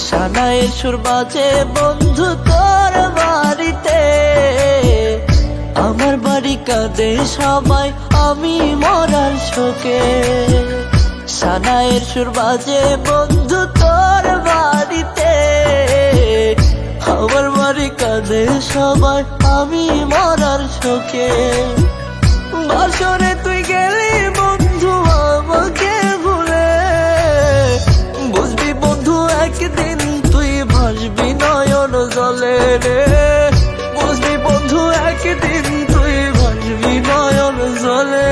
সানাইয়ের সুর বাজে বন্ধু তোর বাড়িতে, আমার বাড়ি কাঁদে সবাই আমি মরার শোকে। সানাইয়ের সুর বাজে বন্ধু তোর বাড়িতে, আমার বাড়ি কাঁদে সবাই আমি মরার শোকে। বাসরে তুই গেলি বন্ধু আমাকে ভুলে, বুঝবি বন্ধু একদিন তুই ভাসবি নয়ন জলে রে, বুঝবি বন্ধু একদিন তুই ভাসবি নয়ন জলে।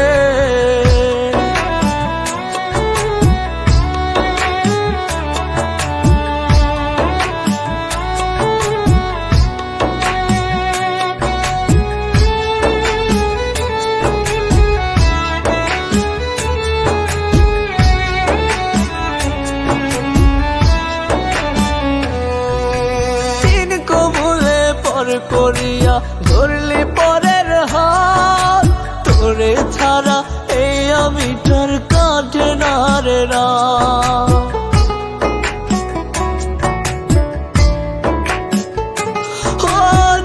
করিয়া ধরলি পরের হাত, তোরে ছাড়া এই আমিটার কাটে না রে রাত।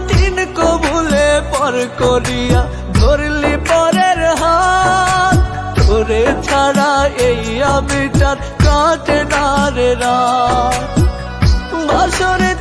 তিন কবুলে পর করিয়া ধরলি পরের হাত, তোরে ছাড়া এই আমিটার কাটে না রে রাত। বাসরে